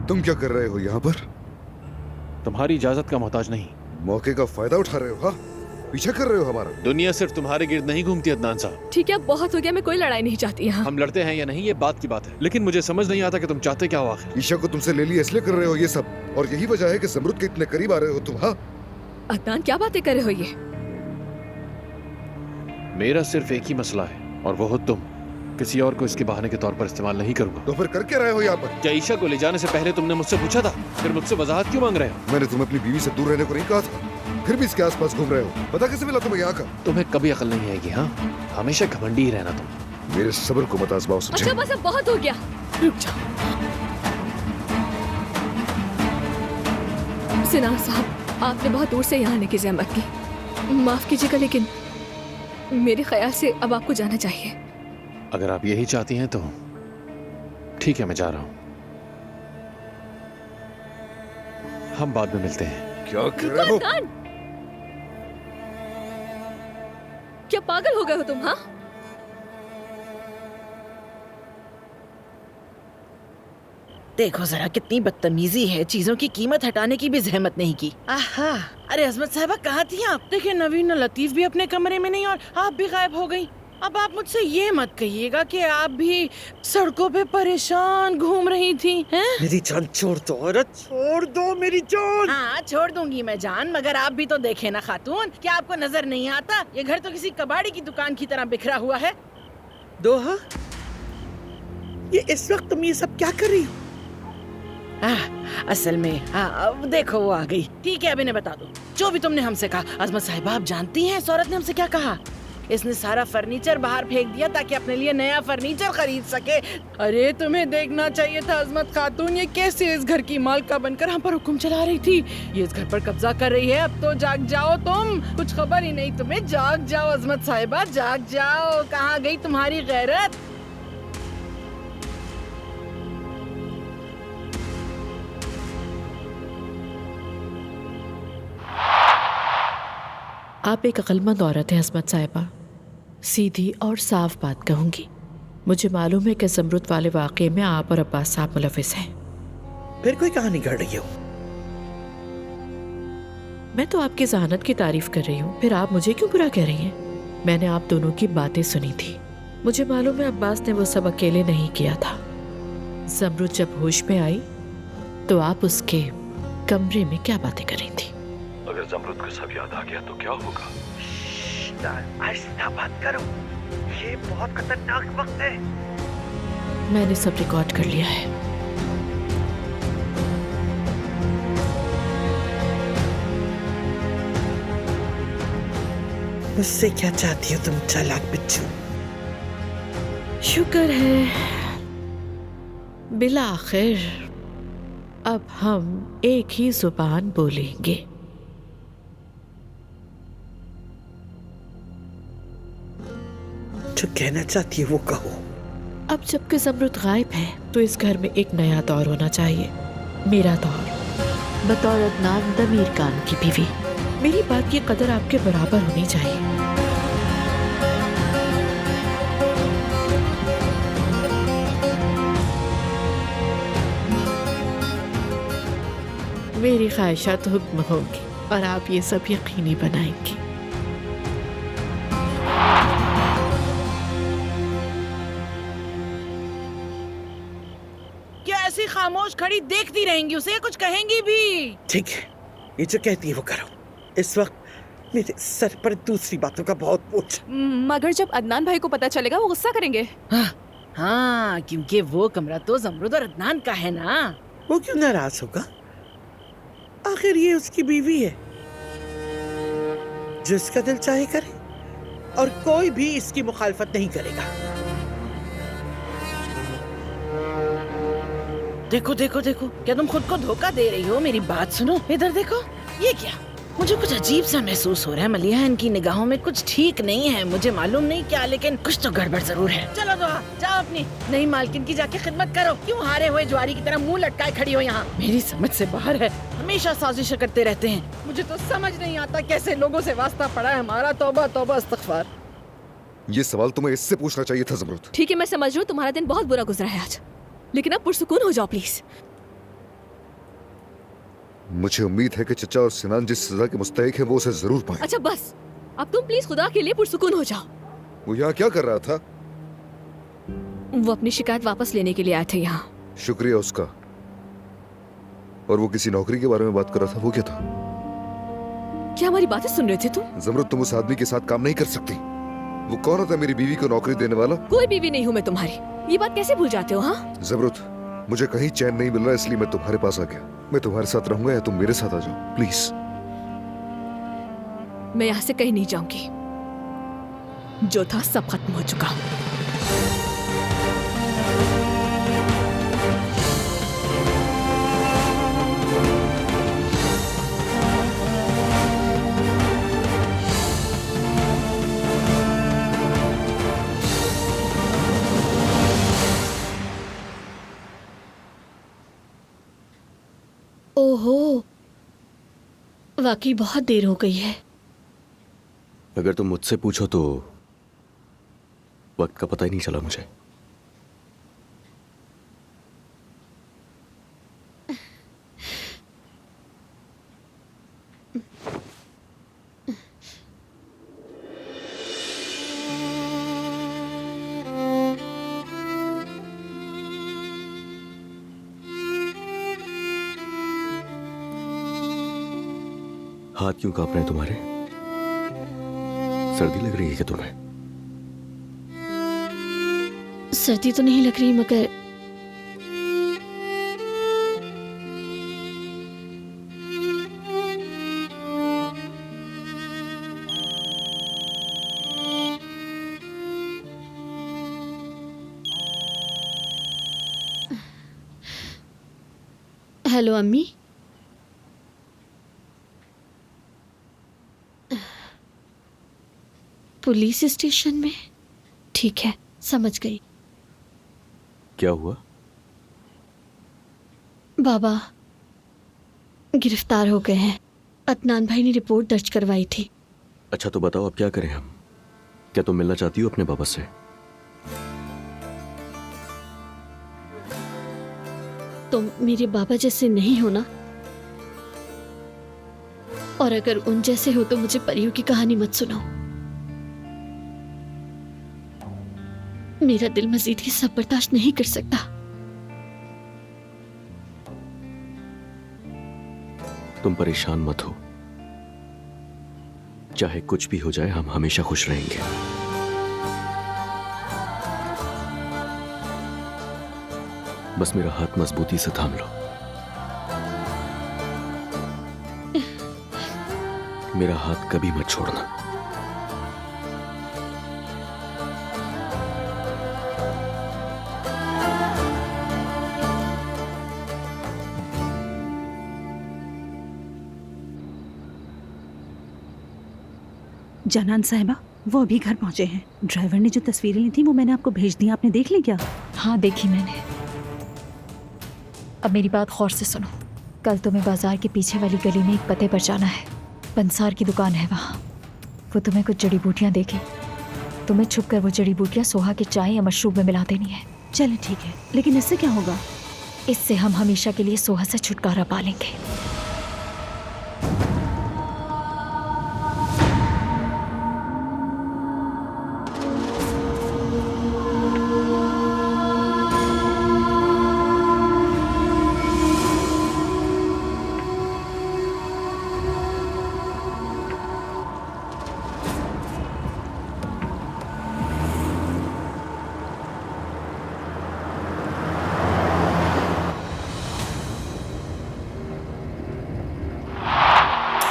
तुम क्या कर रहे हो यहाँ पर? तुम्हारी इजाजत का मोहताज नहीं। मौके का फायदा उठा रहे हो? हाँ, पीछा कर रहे हो हमारा? दुनिया सिर्फ तुम्हारे गिर्द नहीं घूमती अदनान साहब। ठीक है, अब बहुत हो गया, मैं कोई लड़ाई नहीं चाहती यहाँ। हम लड़ते हैं या नहीं ये बात की बात है, लेकिन मुझे समझ नहीं आता कि तुम चाहते क्या हो आखिर। ईशा को तुमसे ले लिया इसलिए कर रहे हो ये सब, और यही वजह है कि ज़मरुद के इतने करीब आ रहे हो तुम। हाँ अदनान, क्या बातें कर रहे हो ये? मेरा सिर्फ एक ही मसला है और वो हो तुम। किसी और को इसके बहाने के तौर पर इस्तेमाल नहीं करूंगा। तो फिर कर क्या रहे हो यहाँ पर? क्या ईशा को ले जाने से पहले तुमने मुझसे पूछा था? फिर मुझसे वजाहत क्यों मांग रहे हो? मैंने तुम्हें अपनी बीवी से दूर रहने को नहीं कहा था, फिर भी इसके आसपास घूम रहे हो। पता कैसे मिला तुम्हें यहाँ का? तुम्हें कभी अकल नहीं आएगी। हाँ, हमेशा घमंडी ही रहना तुम। मेरे सब्र को मत आजमाओ, समझे? अच्छा बस, अब बहुत हो गया, रुक जाओ। सिनार साहब, आपने बहुत दूर से यहाँ आने की जहमत की, माफ कीजिएगा, लेकिन मेरे ख्याल से अब आपको जाना चाहिए। अगर आप यही चाहती हैं तो ठीक है, मैं जा रहा हूँ। हम बाद में मिलते हैं। क्या कर रहे हो? क्या पागल हो गए हो तुम? हाँ, देखो जरा कितनी बदतमीजी है, चीजों की कीमत हटाने की भी जहमत नहीं की। आहा, अरे अजमत साहबा कहाँ थी आप? देखिए नवीन और लतीफ भी अपने कमरे में नहीं और आप भी गायब हो गई। अब आप मुझसे ये मत कहिएगा कि आप भी सड़कों पे परेशान घूम रही थी, हैं? मेरी जान छोड़ दो, अरे छोड़ दो मेरी जान। हाँ छोड़ दूंगी मैं जान, मगर आप भी तो देखे ना खातून, क्या आपको नजर नहीं आता ये घर तो किसी कबाड़ी की दुकान की तरह बिखरा हुआ है। दोहा, ये इस वक्त तुम ये सब क्या कर रही हो? असल में अब देखो वो आ गई। ठीक है, अब इन्हें बता दो जो भी तुमने हमसे कहा। अजमत साहिबा, आप जानती हैं इस औरत ने हमसे क्या कहा? इसने सारा फर्नीचर बाहर फेंक दिया ताकि अपने लिए नया फर्नीचर खरीद सके। अरे तुम्हें देखना चाहिए था अजमत खातून, ये कैसे इस घर की मालका बनकर हम पर हुक्म चला रही थी। ये इस घर पर कब्जा कर रही है। अब तो जाग जाओ तुम, कुछ खबर ही नहीं तुम्हें। जाग जाओ अजमत साहिबा, जाग जाओ। कहाँ गई तुम्हारी गैरत? आप एक अक्लमंद औरत हैं अजमत साहिबा, सीधी और साफ बात कहूँगी। मुझे मालूम है कि ज़मरुद वाले वाक़े में आप और अब्बास साहब मुलविस हैं। फिर कोई कहानी गढ़ रही हो? मैं तो आपकी ज़हानत की तारीफ कर रही हूँ, फिर आप मुझे क्यों बुरा कह रही हैं? मैंने आप दोनों की बातें सुनी थी। मुझे मालूम है अब्बास ने वो सब अकेले नहीं किया था। ज़मरुद जब होश में आई तो आप उसके कमरे में क्या बातें कर रही थी? अगर ज़मरुद को सब याद आ गया तो क्या होगा? आहिस्ता बात करो, ये बहुत खतरनाक वक्त है। मैंने सब रिकॉर्ड कर लिया है। मुझसे क्या चाहती हो तुम चालाक बिच्छू? शुक्र है बिला आखिर अब हम एक ही जुबान बोलेंगे। जो कहना चाहती है वो कहो। अब जबकि ज़मरुद गायब है तो इस घर में एक नया दौर होना चाहिए। मेरा दौर, बतौर अदनान दमीर खान की बीवी। मेरी बात की कदर आपके बराबर होनी चाहिए। मेरी ख्वाहिशात हुक्म होंगी और आप ये सब यकीनी बनाएंगी। ऐसी खामोश खड़ी देखती रहेंगी उसे, कुछ कहेंगी भी? ठीक है, ये जो कहती है वो करो। इस वक्त मेरे सर पर दूसरी बातों का बहुत बोझ। मगर जब अदनान भाई को पता चलेगा वो गुस्सा करेंगे। हाँ, क्योंकि वो कमरा तो ज़मरुद और अदनान का है ना। वो क्यों नाराज होगा? आखिर ये उसकी बीवी है, जो इसका दिल चाहे करे, और कोई भी इसकी मुखालफत नहीं करेगा। देखो देखो देखो, क्या तुम खुद को धोखा दे रही हो? मेरी बात सुनो, इधर देखो। ये क्या? मुझे कुछ अजीब सा महसूस हो रहा है। मलिहा, इनकी निगाहों में कुछ ठीक नहीं है। मुझे मालूम नहीं क्या, लेकिन कुछ तो गड़बड़ जरूर है। चलो दोहा, जाओ अपनी नई मालकिन की जाके खिदमत करो। क्यों हारे हुए ज्वारी की तरह मुंह लटकाए खड़ी हो यहाँ? मेरी समझ से बाहर है, हमेशा साजिश करते रहते हैं। मुझे तो समझ नहीं आता कैसे लोगों से वास्ता पड़ा है हमारा। तौबा तौबा इस्तग़फ़ार। ये सवाल तुम्हें इससे पूछना चाहिए था ज़मरुद। ठीक है, मैं समझ रही हूँ तुम्हारा दिन बहुत बुरा गुजरा है आज, लेकिन अब पुरसुकून हो जाओ प्लीज। मुझे उम्मीद है कि चचा और सिनान जिस सजा के मुस्तहिक है वो उसे जरूर पाए। अच्छा बस, अब तुम प्लीज खुदा के लिए पुरसुकून हो जाओ। वो यहाँ क्या कर रहा था? वो अपनी शिकायत वापस लेने के लिए आए थे यहाँ। शुक्रिया उसका। और वो किसी नौकरी के बारे में बात कर रहा था, वो क्या था? क्या हमारी बातें सुन रहे थे तुम? जमरुद, तुम उस आदमी के साथ काम नहीं कर सकती। वो कौन था मेरी बीवी को नौकरी देने वाला? कोई बीवी नहीं हूँ मैं तुम्हारी, ये बात कैसे भूल जाते हो? हाँ जमरुद, मुझे कहीं चैन नहीं मिल रहा, इसलिए मैं तुम्हारे पास आ गया। मैं तुम्हारे साथ रहूंगा या तुम मेरे साथ आ जाओ, प्लीज। मैं यहाँ से कहीं नहीं जाऊंगी। जो था सब खत्म हो चुका। ओहो, वाकई बहुत देर हो गई है। अगर तुम मुझसे पूछो तो वक्त का पता ही नहीं चला मुझे। हाथ क्यों कांप रहे हैं तुम्हारे? सर्दी लग रही है क्या तुम्हें? सर्दी तो नहीं लग रही, मगर हेलो अम्मी। पुलिस स्टेशन में? ठीक है, समझ गई। क्या हुआ? बाबा गिरफ्तार हो गए हैं। अदनान भाई ने रिपोर्ट दर्ज करवाई थी। अच्छा तो बताओ अब क्या करें हम? क्या तुम मिलना चाहती हो अपने बाबा से? तुम मेरे बाबा जैसे नहीं हो ना, और अगर उन जैसे हो तो मुझे परियों की कहानी मत सुनाओ। मेरा दिल मजीद ये सब बर्दाश्त नहीं कर सकता। तुम परेशान मत हो, चाहे कुछ भी हो जाए हम हमेशा खुश रहेंगे। बस मेरा हाथ मजबूती से थाम लो। मेरा हाथ कभी मत छोड़ना। जानान साहिबा, वो अभी घर पहुंचे हैं। ड्राइवर ने जो तस्वीरें ली थी वो मैंने आपको भेज दी, आपने देख ली क्या? हाँ देखी मैंने। अब मेरी बात गौर से सुनो। कल तुम्हें बाजार के पीछे वाली गली में एक पते पर जाना है। पंसार की दुकान है वहाँ। वो तुम्हें कुछ जड़ी बूटियाँ देगी। तुम्हें छुप कर वो जड़ी बूटियाँ सोहा की चाय या मशरूब में मिला देनी है। चले ठीक है, लेकिन इससे क्या होगा? इससे हम हमेशा के लिए सोहा से छुटकारा पा लेंगे।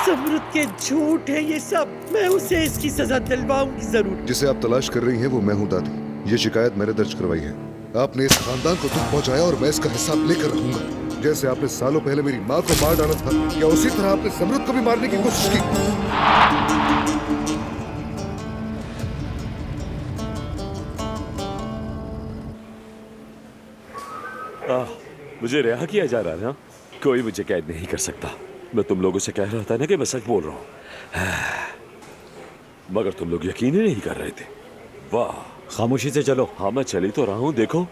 जमरुद के झूठ है ये सब। मैं उसे इसकी सजा दिलवाऊंगी जरूर। जिसे आप तलाश कर रही हैं वो मैं हूँ दादी। ये शिकायत मैंने दर्ज करवाई है। आपने इस खानदान को दुख पहुंचाया और मैं इसका हिसाब लेकर रहूंगा। जैसे आपने सालों पहले मेरी माँ को मार डाला था, क्या उसी तरह आपने जमरुद को भी मारने की कोशिश की? मुझे रिहा किया जा रहा है ना? कोई मुझे कैद नहीं कर सकता। मैं तुम लोगों से कह रहा था ना कि मैं सच बोल रहा हूँ, मगर तुम लोग यकीन ही नहीं कर रहे थे। वाह, खामोशी से चलो। हाँ मैं चली तो रहा हूँ, देखो।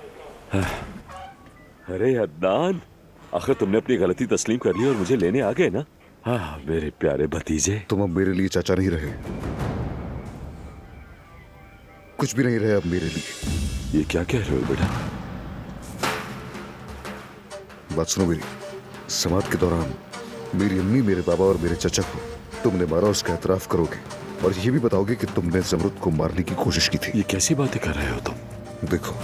अरे अदनान, आखिर तुमने अपनी गलती तस्लीम कर ली और मुझे लेने आ गए ना। हाँ मेरे प्यारे भतीजे। तुम अब मेरे लिए चाचा नहीं रहे, कुछ भी नहीं रहे अब मेरे लिए। ये क्या कह रहे हो बेटा? बात सुनो मेरी। समाप्त के दौरान मेरी अम्मी, मेरे बाबा और मेरे चचा को तुमने मारा, उसका एतराफ करोगे और ये भी बताओगे कि तुमने जमरुद को मारने की कोशिश की थी। ये कैसी बातें कर रहे हो तुम? देखो,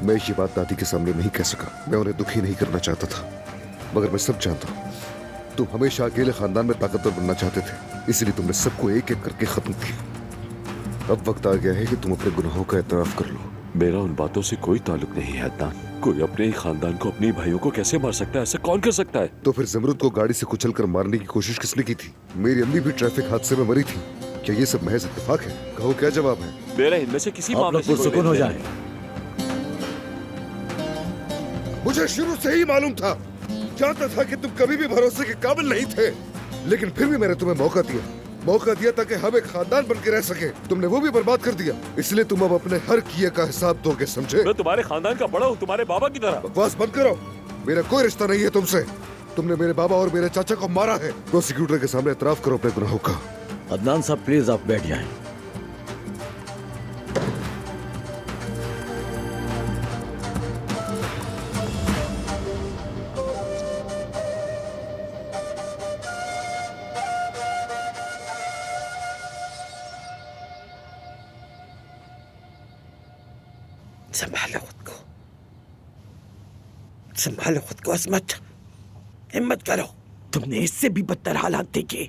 मैं ये बात दादी के सामने नहीं कह सका, मैं उन्हें दुखी नहीं करना चाहता था, मगर मैं सब जानता हूँ। तुम हमेशा अकेले खानदान में ताकतवर बनना चाहते थे, इसलिए तुमने सबको एक एक करके खत्म किया। अब वक्त आ गया है कि तुम अपने गुनाहों का एतराफ कर लो। मेरा उन बातों से कोई ताल्लुक नहीं है अदनान। कोई अपने ही खानदान को, अपने भाइयों को कैसे मार सकता है? ऐसा कौन कर सकता है? तो फिर जमरुद को गाड़ी से कुचलकर मारने की कोशिश किसने की थी? मेरी अम्मी भी ट्रैफिक हादसे में मरी थी। क्या ये सब महज इत्तेफाक है? कहो क्या जवाब है? मेरा इनमें से किसी मामले से सुकून हो जाए। मुझे शुरू से ही मालूम था, जानता था कि तुम कभी भी भरोसे के काबिल नहीं थे, लेकिन फिर भी मैंने तुम्हें मौका दिया ताकि हम एक खानदान बन के रह सके। तुमने वो भी बर्बाद कर दिया, इसलिए तुम अब अपने हर किए का हिसाब दोगे, समझे? मैं तुम्हारे खानदान का बड़ा हूँ, तुम्हारे बाबा की तरह। बकवास बंद करो, मेरा कोई रिश्ता नहीं है तुमसे। तुमने मेरे बाबा और मेरे चाचा को मारा है। प्रोसिक्यूटर के सामने एतराफ करो अपने गुनाहों का। अदनान साहब प्लीज आप बैठ जाएं। संभालो खुद को असमत, हिम्मत करो। तुमने इससे भी बदतर हालात देखे,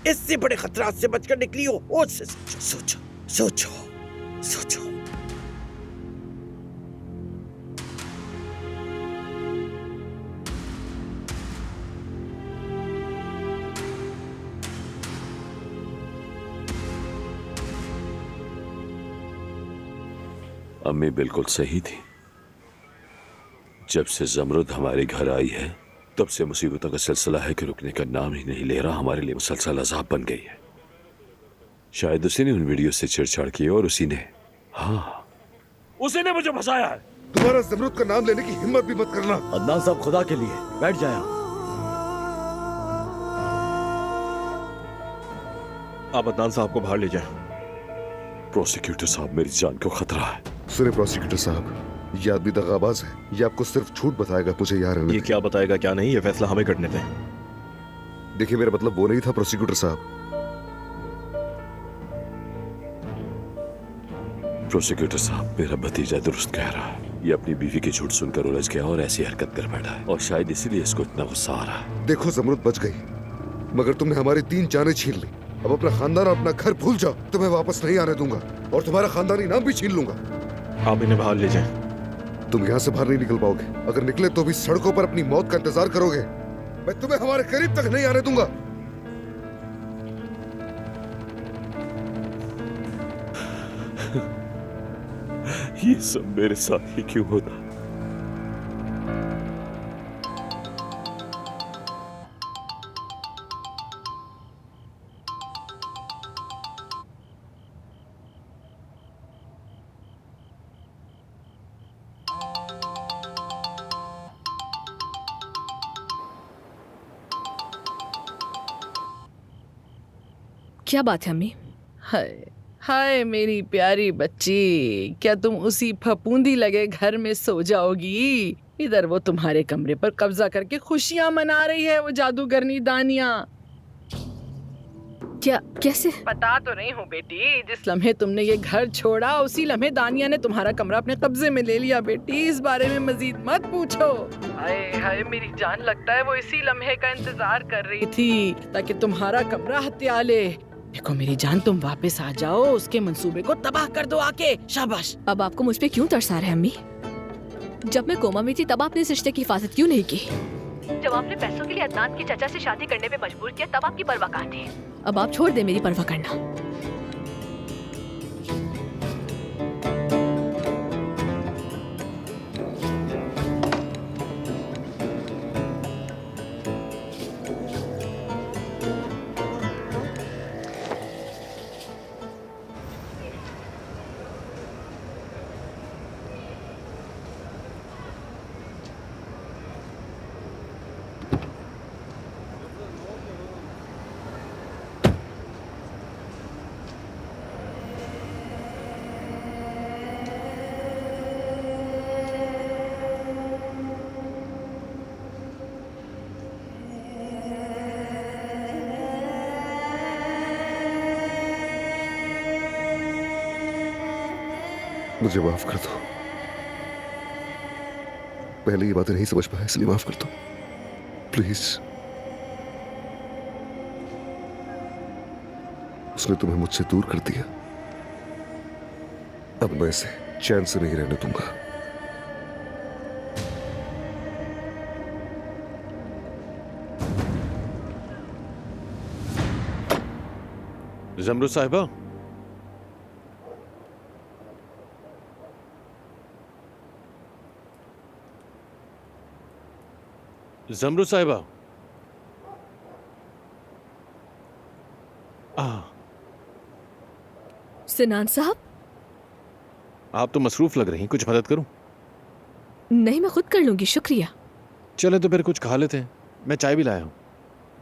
इससे बड़े खतरात से बचकर निकली हो। होश से सोचो, सोचो, सोचो। अम्मी बिल्कुल सही थी। जब से जमरुद हमारे घर आई है तब से मुसीबतों का सिलसिला है कि रुकने का नाम ही नहीं ले रहा। हमारे लिए मुसलसल अजाब बन गई है। शायद उसी ने उन वीडियो से छेड़छाड़ की और उसी ने, हाँ, उसी ने मुझे फंसाया है। तुम्हारा जमरुद का नाम लेने की हिम्मत भी मत करना। अदनान साहब खुदा के लिए बैठ जाएं। आप अदनान साहब को बाहर ले जाएं। प्रोसिक्यूटर साहब, मेरी जान को खतरा है। सुने प्रोसिक्यूटर साहब, ये आदमी दगाबाज है, ये आपको सिर्फ झूठ बताएगा। मुझे यार ये क्या बताएगा क्या नहीं, ये फैसला हमें करने दें। देखिए, मेरा मतलब वो नहीं था प्रोसिक्यूटर साहब। प्रोसिक्यूटर साहब, मेरा भतीजा दुरुस्त कह रहा है। ये अपनी बीवी की झूठ सुनकर उलझ गया और ऐसी हरकत कर बैठा है, और शायद इसीलिए इसको इतना गुस्सा आ रहा है। देखो, जमरुद बच गई, मगर तुमने हमारी 3 जानें छीन ली। अब अपना खानदान और अपना घर भूल जाओ। तुम्हें वापस नहीं आने दूंगा और तुम्हारा खानदानी नाम भी छीन लूंगा। आप इन्हें बाहर ले जाएं। तुम यहाँ से बाहर नहीं निकल पाओगे। अगर निकले तो भी सड़कों पर अपनी मौत का इंतजार करोगे। मैं तुम्हें हमारे करीब तक नहीं आने दूंगा। ये सब मेरे साथ ही क्यों होता? क्या बात है अम्मी? हाय हाय मेरी प्यारी बच्ची, क्या तुम उसी फपूंदी लगे घर में सो जाओगी? इधर वो तुम्हारे कमरे पर कब्जा करके खुशियां मना रही है, वो जादूगरनी दानिया। क्या? कैसे? बता तो रही हूँ बेटी, जिस लम्हे तुमने ये घर छोड़ा उसी लम्हे दानिया ने तुम्हारा कमरा अपने कब्जे में ले लिया। बेटी, इस बारे में मजीद मत पूछो। हाय हाय मेरी जान, लगता है वो इसी लम्हे का इंतजार कर रही थी ताकि तुम्हारा कमरा हत्या ले। देखो मेरी जान, तुम वापस आ जाओ, उसके मंसूबे को तबाह कर दो आके। शाबाश। अब आपको मुझ पे क्यों तरस आ रहा है अम्मी? जब मैं कोमा में थी तब आपने इस रिश्ते की हिफाजत क्यों नहीं की? जब आपने पैसों के लिए अदनान के चाचा से शादी करने पे मजबूर किया तब आपकी परवाह कहाँ थी? अब आप छोड़ दे मेरी परवाह करना। मुझे माफ कर दो। पहले ये बातें नहीं समझ पाया, इसलिए माफ कर दो प्लीज। उसने तुम्हें मुझसे दूर कर दिया, अब मैं इसे चैन से नहीं रहने दूंगा। जमरुद साहिबा, जमरुद साहिबा, सिनान साहब, आप तो मसरूफ लग रही हैं, कुछ मदद करूं? नहीं, मैं खुद कर लूंगी, शुक्रिया। चले तो फिर कुछ खा लेते हैं, मैं चाय भी लाया हूं।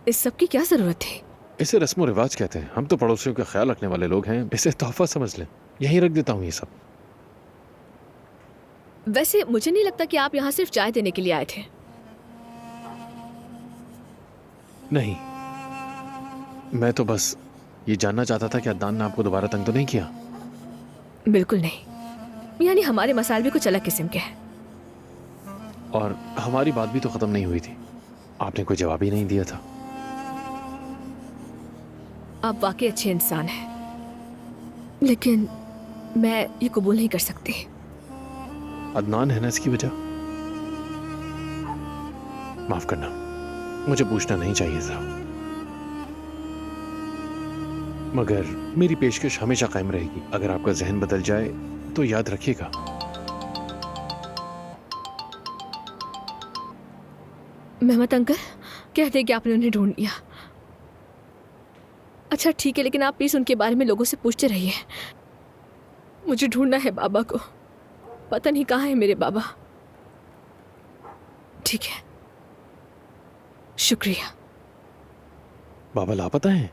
इस सब की क्या जरूरत थी? इसे रस्म और रिवाज कहते हैं, हम तो पड़ोसियों का ख्याल रखने वाले लोग हैं, इसे तोहफा समझ लें। यहीं रख देता हूं ये सब। वैसे मुझे नहीं लगता कि आप यहाँ सिर्फ चाय देने के लिए आए थे। नहीं, मैं तो बस ये जानना चाहता था कि अदनान ने आपको दोबारा तंग तो नहीं किया। बिल्कुल नहीं, यानी हमारे मसाले भी कुछ अलग किस्म के हैं। और हमारी बात भी तो खत्म नहीं हुई थी, आपने कोई जवाब ही नहीं दिया था। आप वाकई अच्छे इंसान हैं, लेकिन मैं ये कबूल नहीं कर सकती। अदनान है ना इसकी वजह? माफ करना, मुझे पूछना नहीं चाहिए था, मगर मेरी पेशकश हमेशा कायम रहेगी। अगर आपका जहन बदल जाए तो याद रखिएगा। मेहमत अंकल, कह दे कि आपने उन्हें ढूंढ लिया। अच्छा ठीक है, लेकिन आप प्लीज उनके बारे में लोगों से पूछते रहिए। मुझे ढूंढना है बाबा को, पता नहीं कहाँ है मेरे बाबा। ठीक है, शुक्रिया। बाबा लापता हैं?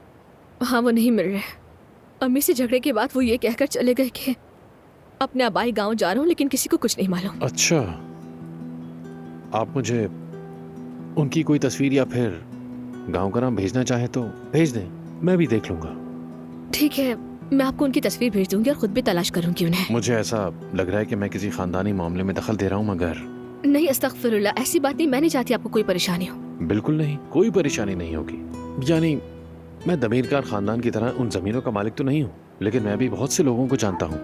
हाँ, वो नहीं मिल रहे। अम्मी से झगड़े के बाद वो ये कहकर चले गए कि अपने आबाई गांव जा रहा हूँ, लेकिन किसी को कुछ नहीं मालूम। अच्छा, आप मुझे उनकी कोई तस्वीर या फिर गांव का नाम भेजना चाहे तो भेज दें, मैं भी देख लूंगा। ठीक है, मैं आपको उनकी तस्वीर भेज दूंगी और खुद भी तलाश करूंगी उन्हें। मुझे ऐसा लग रहा है कि मैं किसी खानदानी मामले में दखल दे रहा हूँ, मगर नहीं, अस्तगफिरुल्लाह, ऐसी बात नहीं। मैं नहीं चाहती आपको कोई परेशानी हो। बिल्कुल नहीं, कोई परेशानी नहीं होगी। यानी मैं दमीरकार खानदान की तरह उन जमीनों का मालिक तो नहीं हूँ, लेकिन मैं भी बहुत से लोगों को जानता हूँ।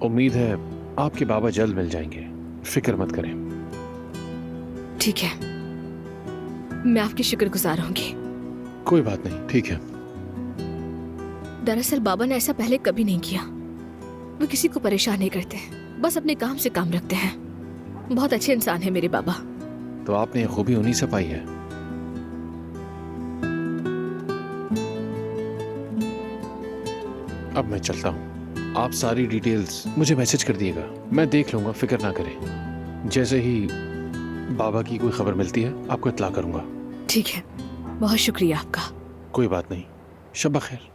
उम्मीद है आपके बाबा जल्द मिल जाएंगे, फिक्र मत करें। ठीक है, मैं आपकी शुक्रगुजार होंगी। कोई बात नहीं, ठीक है। दरअसल बाबा ने ऐसा पहले कभी नहीं किया। वो किसी को परेशान नहीं करते, बस अपने काम से काम रखते हैं। बहुत अच्छे इंसान है मेरे बाबा। तो आपने ये खूबी उन्हीं से पाई है। अब मैं चलता हूँ, आप सारी डिटेल्स मुझे मैसेज कर दिएगा, मैं देख लूंगा, फिक्र ना करें। जैसे ही बाबा की कोई खबर मिलती है आपको इत्तला करूंगा। ठीक है, बहुत शुक्रिया आपका। कोई बात नहीं, शब खैर।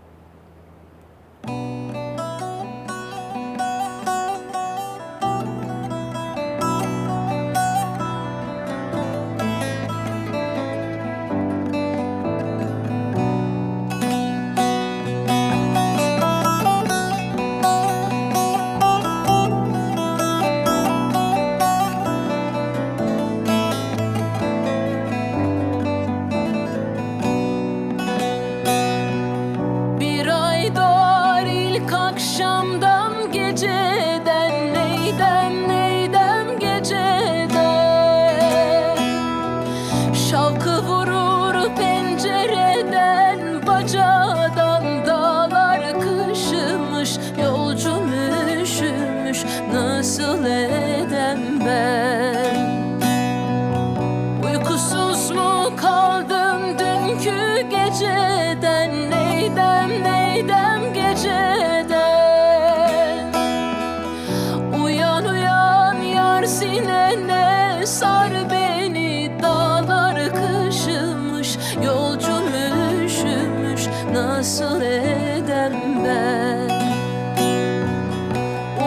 Nasıl edem ben?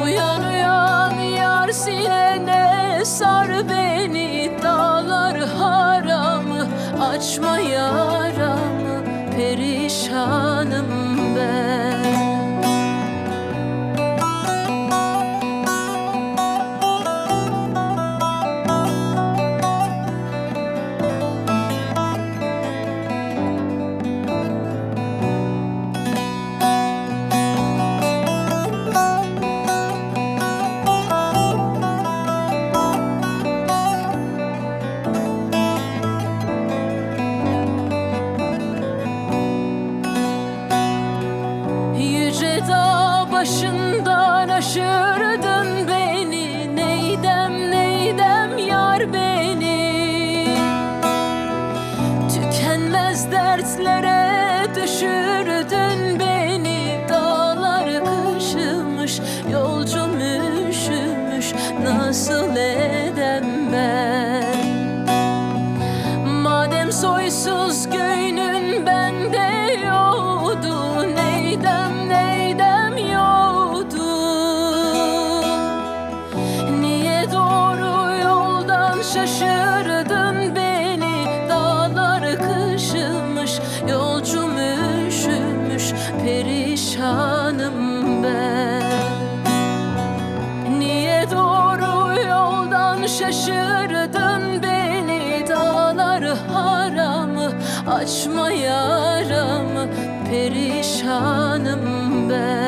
Uyan uyan yar sinene, sar beni dağlar haramı, açma yaramı, perişanım ben. başından aşırdın beni. Neydem neydem yar beni. Tükenmez dertlere düşürdün beni. Dağlar kışımış, yolcum üşümüş, nasıl edem ben? Madem soysuz göynün bende yoktu, neydem neydem yoktu. Niye doğru yoldan şaşırdın beni? Dağlar kışımış, yolcum üşümüş, perişanım ben. Niye doğru yoldan şaşırdın beni? Dağlar haramı, açma yaramı, perişanım ben.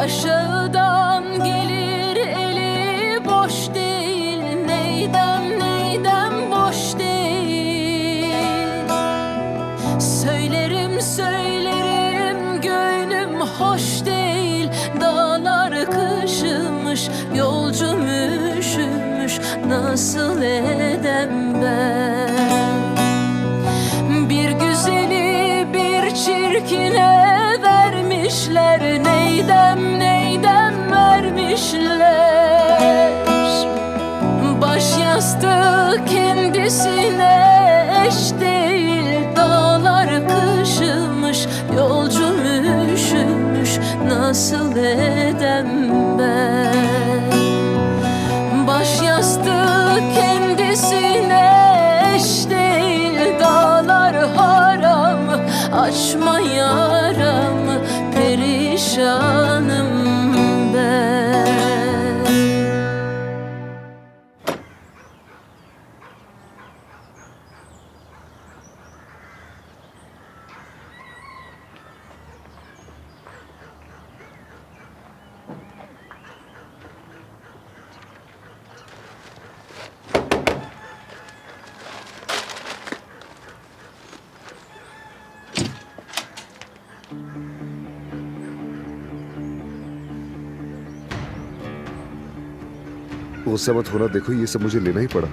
Aşağıdan gelir eli boş değil. Neydem neydem boş değil. Söylerim söylerim gönlüm hoş değil. Dağlar kışımış, yolcum üşümüş, nasıl edem ben? Bir güzeli bir çirkine vermişler. Neydem neydem vermişler. Baş yastığı kendisine eş değil. Dağlar kışımış, yolcum üşümüş, nasıl edem ben? Baş yastığı kendisine eş değil. Dağlar haram, açma yaramı, perişanım ben. गुस्सा मत होना, देखो ये सब मुझे लेना ही पड़ा।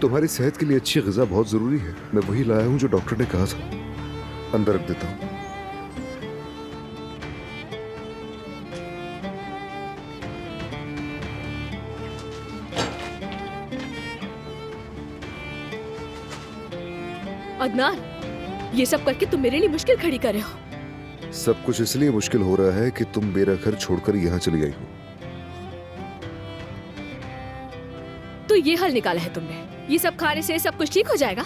तुम्हारी सेहत के लिए अच्छी ग़िज़ा बहुत ज़रूरी है। मैं वही लाया हूँ जो डॉक्टर ने कहा था। अंदर रख देता हूँ। अदनान, ये सब करके तुम मेरे लिए मुश्किल खड़ी कर रहे हो। सब कुछ इसलिए मुश्किल हो रहा है कि तुम मेरा घर छोड़कर यहाँ चली आई हो। तो ये हल निकाला है तुमने? ये सब खाने से सब कुछ ठीक हो जाएगा?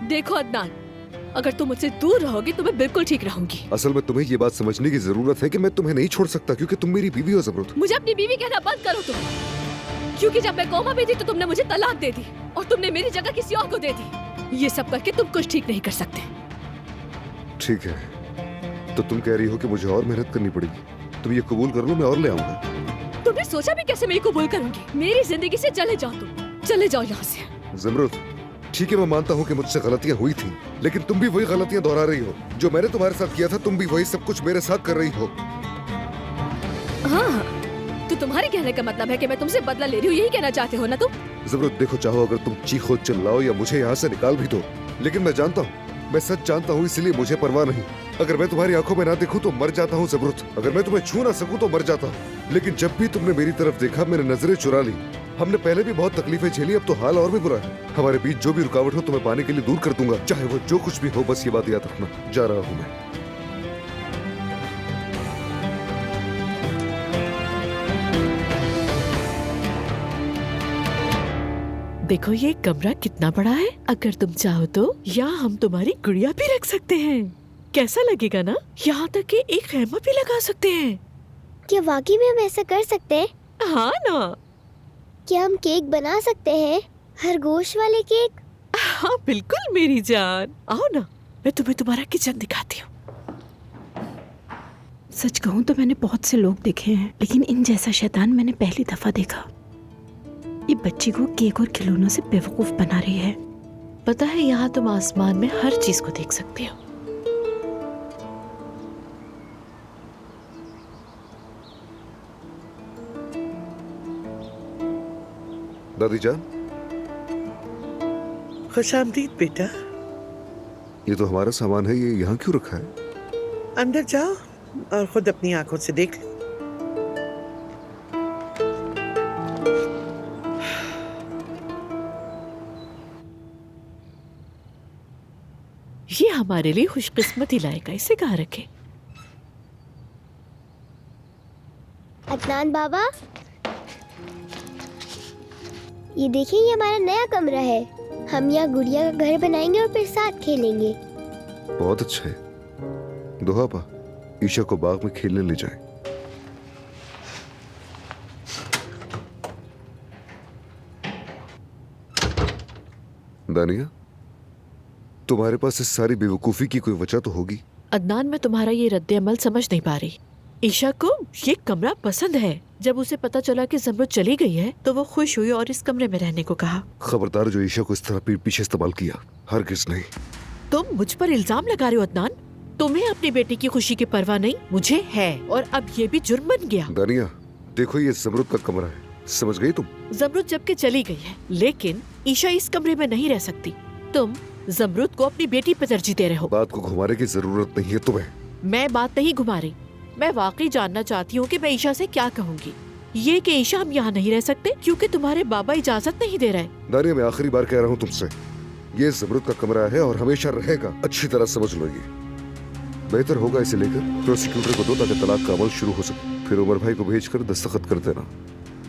देखो अदनान, अगर तुम मुझसे दूर रहोगे तो मैं बिल्कुल ठीक रहूंगी। असल में तुम्हें ये बात समझने की जरूरत है कि मैं तुम्हें नहीं छोड़ सकता, क्योंकि तुम मेरी बीवी हो ज़बरूत। मुझे अपनी बीवी कहना बंद करो तुम, क्योंकि जब मैं कोमा में थी तो तुमने मुझे तलाक दे दी और तुमने मेरी जगह किसी और को दे दी। ये सब करके तुम कुछ ठीक नहीं कर सकते। ठीक है, तो तुम कह रही हो कि मुझे और मेहनत करनी पड़ेगी। तुम ये कबूल कर लो, मैं और ले आऊंगा। तुमने सोचा भी कैसे मैं कबूल करूंगी? मेरी जिंदगी से चले जाओ, तुम चले जाओ यहाँ से। ज़मरूत, ठीक है, मैं मानता हूँ कि मुझसे गलतियाँ हुई थी, लेकिन तुम भी वही गलतियाँ दोहरा रही हो जो मैंने तुम्हारे साथ किया था। तुम भी वही सब कुछ मेरे साथ कर रही हो। हाँ, तो तुम्हारे कहने का मतलब है कि मैं तुमसे बदला ले रही हूँ, यही कहना चाहते हो ना तुम? ज़मरूत, देखो, चाहो अगर तुम चीखो चिल्लाओ या मुझे यहाँ से निकाल भी दो, लेकिन मैं जानता हूँ, मैं सच जानता हूँ, इसलिए मुझे परवाह नहीं। अगर मैं तुम्हारी आंखों में ना देखूं तो मर जाता हूँ ज़मरूत। अगर मैं तुम्हें छू ना सकूं तो मर जाता हूँ। लेकिन जब भी तुमने मेरी तरफ देखा, मैंने नजरें चुरा ली। हमने पहले भी बहुत तकलीफें झेली, अब तो हाल और भी बुरा है। हमारे बीच जो भी रुकावट हो तुम्हें पाने के लिए दूर कर दूंगा, चाहे वो जो कुछ भी हो। बस ये बात याद रखना। जा रहा हूँ मैं। देखो ये कमरा कितना बड़ा है। अगर तुम चाहो तो यहाँ हम तुम्हारी गुड़िया भी रख सकते हैं। कैसा लगेगा ना? यहाँ तक कि एक खैमा भी लगा सकते हैं। क्या वाकई में हम ऐसा कर सकते हैं? हाँ ना। क्या हम केक बना सकते हैं? खरगोश वाले केक? हाँ बिल्कुल मेरी जान, आओ ना, मैं तुम्हें तुम्हारा किचन दिखाती हूँ। सच कहूँ तो मैंने बहुत से लोग देखे हैं, लेकिन इन जैसा शैतान मैंने पहली दफा देखा। ये बच्ची को केक और खिलौनों से बेवकूफ बना रही है। पता है, यहाँ तुम आसमान में हर चीज को देख सकते हो। दादी जान, खुशामदीद बेटा। ये तो हमारा सामान है, ये यहाँ क्यों रखा है? अंदर जाओ और खुद अपनी आंखों से देख लो। ये हमारे लिए खुशकिस्मती लाएगा, इसे कहाँ रखे? अदनान बाबा, ये देखिए, ये हमारा नया कमरा है। हम यहाँ गुड़िया का घर बनाएंगे और फिर साथ खेलेंगे। बहुत अच्छा है। दोहा पा, ईशा को बाग में खेलने ले जाए। दानिया, तुम्हारे पास इस सारी बेवकूफी की कोई वजह तो होगी। अदनान, मैं तुम्हारा ये रद्द अमल समझ नहीं पा रही। ईशा को ये कमरा पसंद है। जब उसे पता चला कि ज़मरुद चली गई है तो वो खुश हुई और इस कमरे में रहने को कहा। खबरदार जो ईशा को इस तरह पीठ पीछे इस्तेमाल किया, हरगिज़ नहीं। तुम मुझ पर इल्जाम लगा रहे हो अदनान? तुम्हें अपनी बेटी की खुशी की परवाह नहीं, मुझे है, और अब ये भी जुर्म बन गया। दानिया, देखो ये ज़मरुद का कमरा है, समझ गई तुम? ज़मरुद जब के चली गई है, लेकिन ईशा इस कमरे में नहीं रह सकती। तुम ज़मरुद को अपनी बेटी पर तरजीह दे रहे हो। बात को घुमाने की जरूरत नहीं है तुम्हें। मैं बात नहीं घुमा रही, मैं वाकई जानना चाहती हूँ कि मैं ईशा से क्या कहूँगी। ये कि ईशा, हम यहाँ नहीं रह सकते क्योंकि तुम्हारे बाबा इजाजत नहीं दे रहे। दानिया, मैं आखिरी बार कह रहा हूँ तुमसे, ये ज़मरुद का कमरा है और हमेशा रहेगा। अच्छी तरह समझ लो ये। बेहतर होगा इसे लेकर प्रोसिक्यूटर को दो ताकि तलाक का अमल शुरू हो सके। फिर उमर भाई को भेजकर दस्तखत कर देना।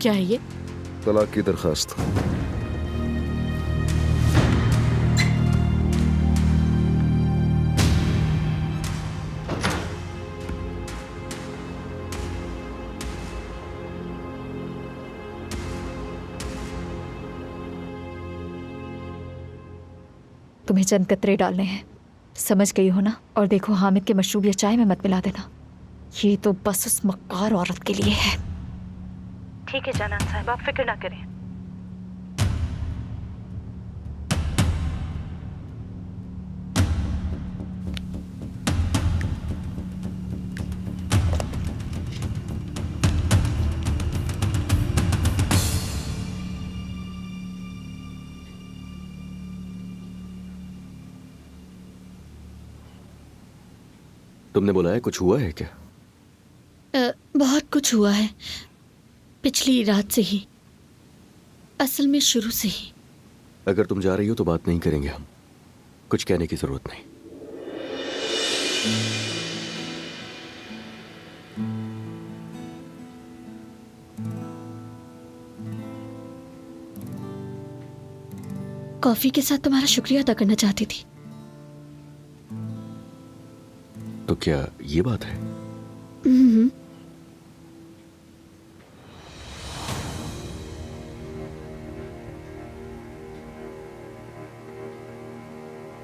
क्या है ये? तलाक की दरखास्त। तुम्हें चंद कतरे डालने हैं, समझ गई हो ना? और देखो, हामिद के मशरूब या चाय में मत मिला देना। ये तो बस उस मक्कार औरत के लिए है। ठीक है जानान साहब, आप फिक्र ना करें। तुमने बुलाया, कुछ हुआ है क्या? बहुत कुछ हुआ है, पिछली रात से ही, असल में शुरू से ही। अगर तुम जा रही हो तो बात नहीं करेंगे हम, कुछ कहने की जरूरत नहीं। कॉफी के साथ तुम्हारा शुक्रिया अदा करना चाहती थी। तो क्या ये बात है?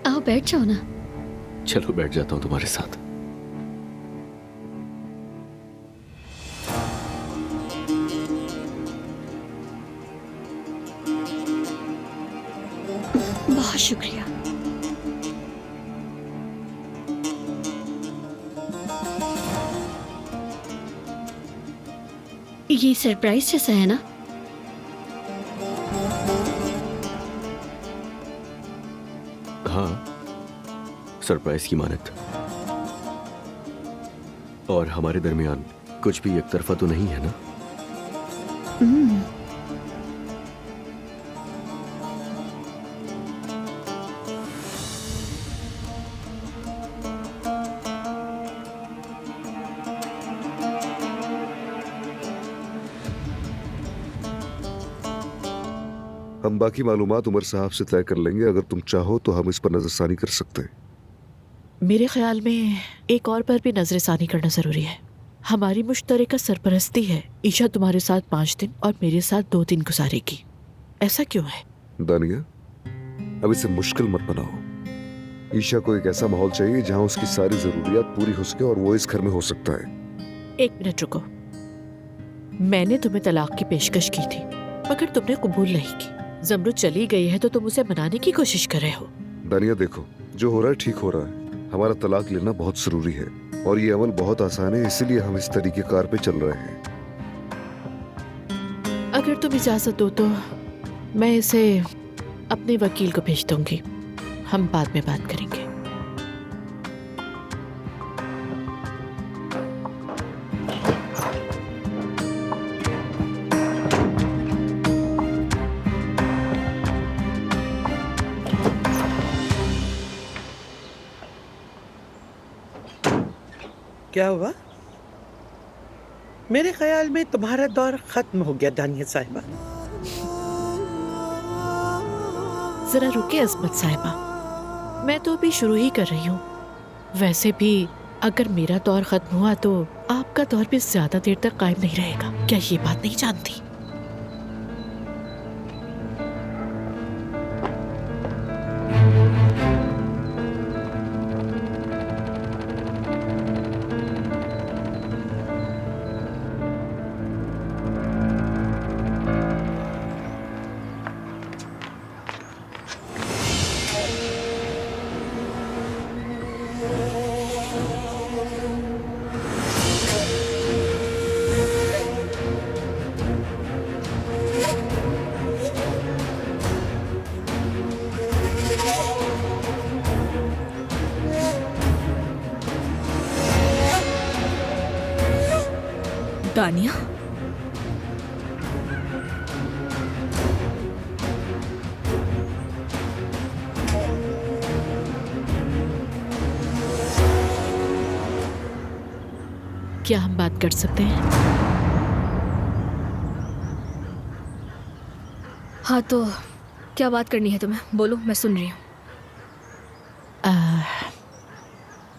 आओ बैठ जाओ ना। चलो बैठ जाता हूं तुम्हारे साथ। बहुत शुक्रिया। ये सरप्राइज जैसा है ना? हाँ, सरप्राइज की मानत। और हमारे दरमियान कुछ भी एक तरफा तो नहीं है ना? हम बाकी मालूमात उमर साहब से तय कर लेंगे। अगर तुम चाहो तो हम इस पर नजरसानी कर सकते हैं। मेरे ख्याल में एक और पर भी नजरसानी करना जरूरी है। हमारी मुश्तरका सरपरस्ती है। ईशा तुम्हारे साथ 5 दिन और मेरे साथ 2 दिन गुजारेगी। ऐसा क्यों है? दानिया, अब इसे मुश्किल मत बनाओ। ईशा को एक ऐसा माहौल चाहिए जहाँ उसकी सारी जरूरियात पूरी हो सके और वो इस घर में हो सकता है। 1 मिनट रुको। मैंने तुम्हें तलाक की पेशकश की थी मगर तुमने कबूल नहीं की। जमरुद चली गई है तो तुम उसे मनाने की कोशिश कर रहे हो। दानिया देखो, जो हो रहा है ठीक हो रहा है। हमारा तलाक लेना बहुत जरूरी है और ये अमल बहुत आसान है, इसीलिए हम इस तरीके कार पे चल रहे हैं। अगर तुम इजाजत दो तो मैं इसे अपने वकील को भेज दूंगी। हम बाद में बात करेंगे। क्या हुआ? मेरे ख्याल में तुम्हारा दौर खत्म हो गया दानिया साहिबा। जरा रुके अजमत साहिबा, मैं तो अभी शुरू ही कर रही हूँ। वैसे भी अगर मेरा दौर खत्म हुआ तो आपका दौर भी ज्यादा देर तक कायम नहीं रहेगा। क्या ये बात नहीं जानती? दानिया, क्या हम बात कर सकते हैं? हाँ तो क्या बात करनी है तुम्हें? बोलो, मैं सुन रही हूँ।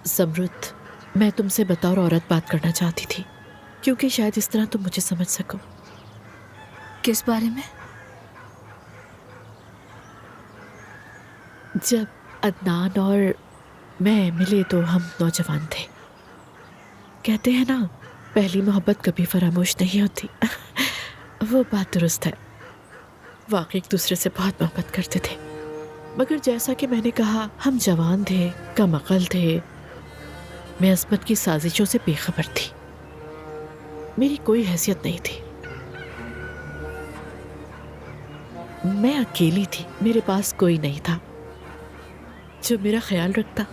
ज़मरुद, मैं तुमसे बतौर औरत बात करना चाहती थी क्योंकि शायद इस तरह तुम मुझे समझ सको। किस बारे में? जब अदनान और मैं मिले तो हम नौजवान थे। कहते हैं ना, पहली मोहब्बत कभी फरामोश नहीं होती। वो बात दुरुस्त है। वाकई एक दूसरे से बहुत मोहब्बत करते थे, मगर जैसा कि मैंने कहा, हम जवान थे, कम अकल थे। मैं अजमत की साजिशों से बेखबर थी। मेरी कोई हैसियत नहीं थी। मैं अकेली थी, मेरे पास कोई नहीं था जो मेरा ख्याल रखता।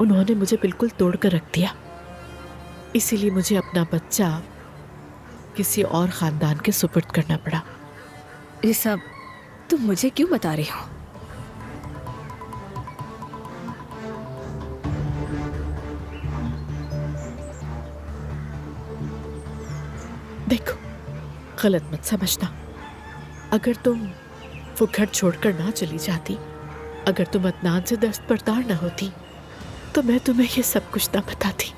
उन्होंने मुझे बिल्कुल तोड़ कर रख दिया। इसीलिए मुझे अपना बच्चा किसी और खानदान के सुपुर्द करना पड़ा। ये सब तुम मुझे क्यों बता रही हो? देखो, गलत मत समझना। अगर तुम वो घर छोड़कर ना चली जाती, अगर तुम अदनान से दस्तबरदार ना होती, तो मैं तुम्हें ये सब कुछ ना बताती।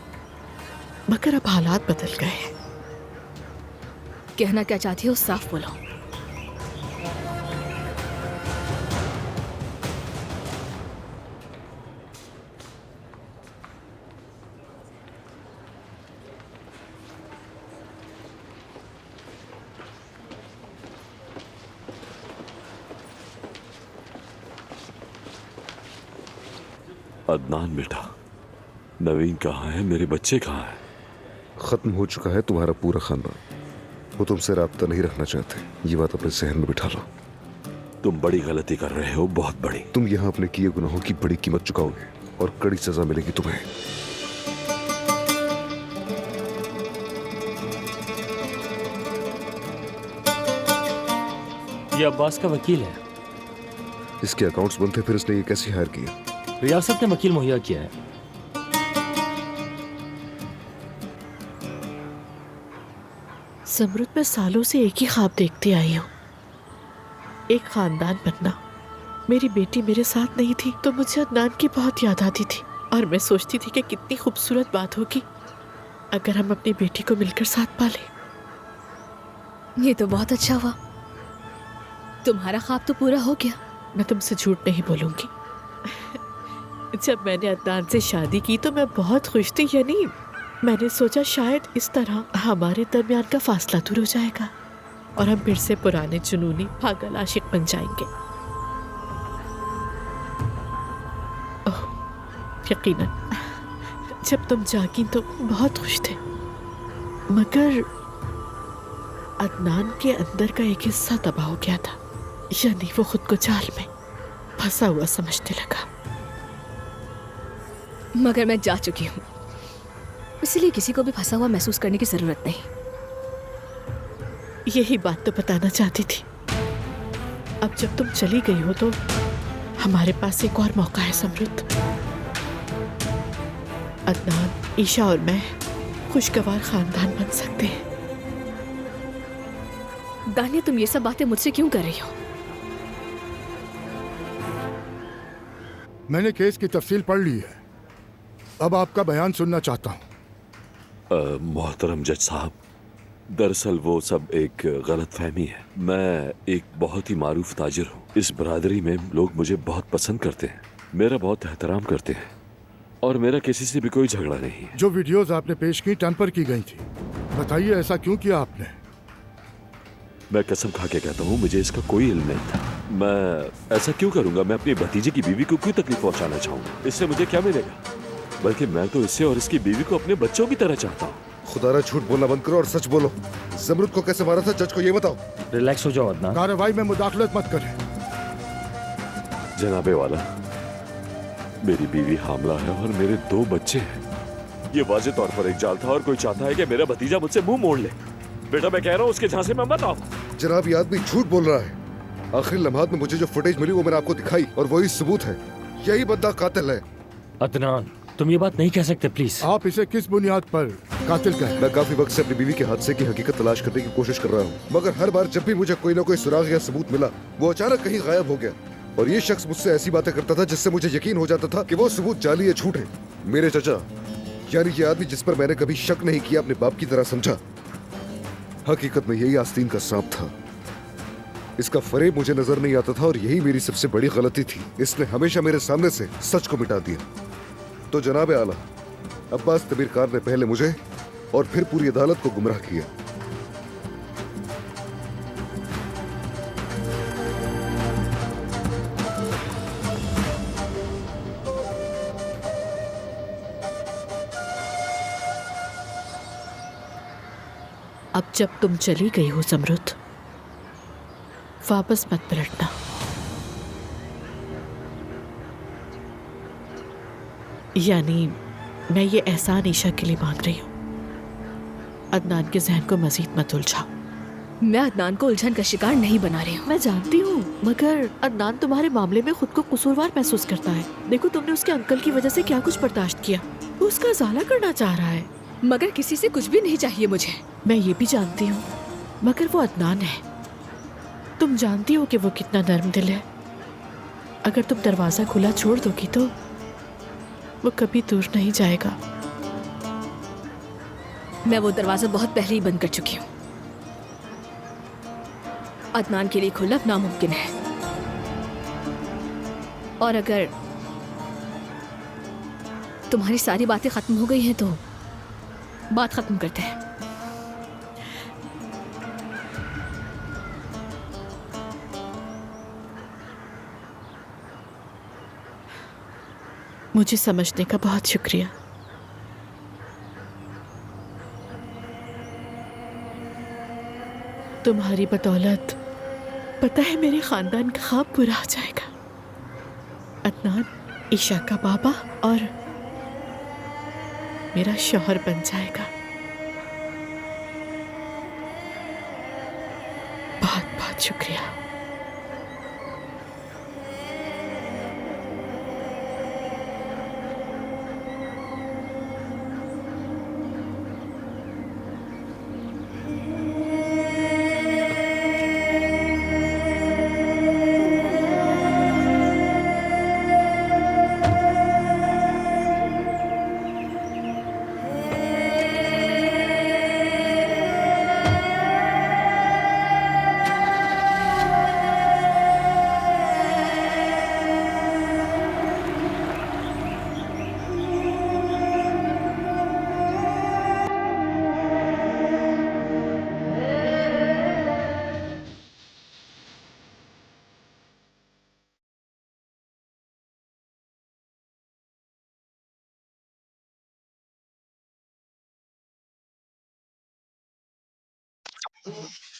मगर अब हालात बदल गए हैं। कहना क्या चाहती हो, साफ बोलो। अदनान बेटा, नवीन कहाँ है? मेरे बच्चे कहाँ हैं? खत्म हो चुका है तुम्हारा पूरा खानदान। वो तुमसे राब्ता नहीं रखना चाहते, ये बात अपने जहन में बिठा लो। तुम बड़ी गलती कर रहे हो, बहुत बड़ी। तुम यहाँ अपने किए गुनाहों की बड़ी कीमत चुकाओगे और कड़ी सजा मिलेगी तुम्हें। ये अब्बास का वकील है। इसके अकाउंट्स बंद थे, फिर इसने ये कैसे हायर किया? रियासत ने वकील मुहैया किया है। ज़मरुद, मैं सालों से एक ही ख्वाब देखती आई हूँ, एक खानदान बनना। मेरी बेटी मेरे साथ नहीं थी तो मुझे अदनान की बहुत याद आती थी और मैं सोचती थी कि कितनी खूबसूरत बात होगी अगर हम अपनी बेटी को मिलकर साथ पालें। ये तो बहुत अच्छा हुआ, तुम्हारा ख्वाब तो पूरा हो गया। मैं तुमसे झूठ नहीं बोलूंगी। जब मैंने अदनान से शादी की तो मैं बहुत खुश थी। यानी मैंने सोचा शायद इस तरह हमारे दरमियान का फासला दूर हो जाएगा और हम फिर से पुराने जुनूनी पागल आशिक बन जाएंगे। ओह, यकीनन जब तुम जागी तो बहुत खुश थे, मगर अदनान के अंदर का एक हिस्सा तबाह हो गया था। यानी वो खुद को जाल में फंसा हुआ समझने लगा। मगर मैं जा चुकी हूँ, इसलिए किसी को भी फंसा हुआ महसूस करने की जरूरत नहीं। यही बात तो बताना चाहती थी। अब जब तुम चली गई हो तो हमारे पास एक और मौका है समृद्ध। अदनान, ईशा और मैं खुशगवार खानदान बन सकते हैं। दानिया, तुम ये सब बातें मुझसे क्यों कर रही हो? मैंने केस की तफसील पढ़ ली है, अब आपका बयान सुनना चाहता हूँ। मोहतरम जज साहब, दरअसल वो सब एक गलत फहमी है। मैं एक बहुत ही मारूफ ताजिर हूँ। इस बरादरी में लोग मुझे बहुत पसंद करते हैं, मेरा बहुत एहतराम करते हैं और मेरा किसी से भी कोई झगड़ा नहीं है। जो वीडियोस आपने पेश की टेम्पर की गई थी, बताइए ऐसा क्यों किया आपने? मैं कसम खा के कहता हूँ, मुझे इसका कोई इल्म नहीं था। मैं ऐसा क्यों करूँगा? मैं अपने भतीजे की बीवी को क्यों तकलीफ पहुँचाना चाहूँगा? इससे मुझे क्या मिलेगा? बल्कि मैं तो इससे और इसकी बीवी को अपने बच्चों की तरह चाहता हूँ। खुदारा झूठ बोलना बंद करो और सच बोलो। जमरुद को कैसे मारा था, जज को ये बताओ। रिलैक्स हो जाओ अदनान। कार्रवाई में मुदाखलत मत करें। जनाबे वाला, मेरी बीवी हामला है और मेरे 2 बच्चे हैं। ये वाज़े तौर पर एक जाल था और कोई चाहता है कि मेरा भतीजा मुझसे मुंह मोड़ ले। बेटा, मैं कह रहा हूँ उसके झांसे में मत आओ। जनाब, ये आदमी झूठ बोल रहा है। आखिरी लम्हात में मुझे जो फुटेज मिली वो मैंने आपको दिखाई और वही सबूत है। यही बंदा कातिल है। अदनान, तुम ये बात नहीं कह सकते प्लीज। आप इसे किस बुनियाद पर कातिल कहें? मैं काफी वक्त से अपनी बीवी के हादसे की हकीकत तलाश करने की कोशिश कर रहा हूँ, मगर हर बार जब भी मुझे कोई ना कोई सुराग या सबूत मिला, वो अचानक कहीं गायब हो गया। और ये शख्स मुझसे ऐसी बातें करता था जिससे मुझे यकीन हो जाता था कि वो सबूत जाली या झूठ है। मेरे चचा, यानी ये आदमी जिस पर मैंने कभी शक नहीं किया, अपने बाप की तरह समझा, हकीकत में यही आस्तीन का सांप था। इसका फरेब मुझे नजर नहीं आता था और यही मेरी सबसे बड़ी गलती थी। इसने हमेशा मेरे सामने से सच को मिटा दिया। तो जनाब आला, अब्बास तबीरकार ने पहले मुझे और फिर पूरी अदालत को गुमराह किया। अब जब तुम चली गई हो समृद्ध, वापस मत पलटना। यानी मैं ये एहसान ईशा के लिए मांग रही हूँ। अदनान के जहन को मजीद मत उलझाओ। मैं अदनान को उलझन का शिकार नहीं बना रही हूँ। मैं जानती हूँ, मगर अदनान तुम्हारे मामले में खुद को कसूरवार महसूस करता है। देखो, तुमने उसके अंकल की वजह से क्या कुछ बर्दाश्त किया। वो उसका इजाला करना चाह रहा है। मगर किसी से कुछ भी नहीं चाहिए मुझे। मैं ये भी जानती हूँ, मगर वो अदनान है। तुम जानती हो कि वो कितना नर्म दिल है। अगर तुम दरवाजा खुला छोड़ दोगी तो वो कभी दूर नहीं जाएगा। मैं वो दरवाजा बहुत पहले ही बंद कर चुकी हूँ। अदनान के लिए खुलना नामुमकिन है। और अगर तुम्हारी सारी बातें खत्म हो गई हैं तो बात खत्म करते हैं। मुझे समझने का बहुत शुक्रिया। तुम्हारी बदौलत पता है मेरे खानदान का ख्वाब पूरा हो जाएगा। अदनान ईशा का बाबा और मेरा शौहर बन जाएगा। बहुत बहुत शुक्रिया। है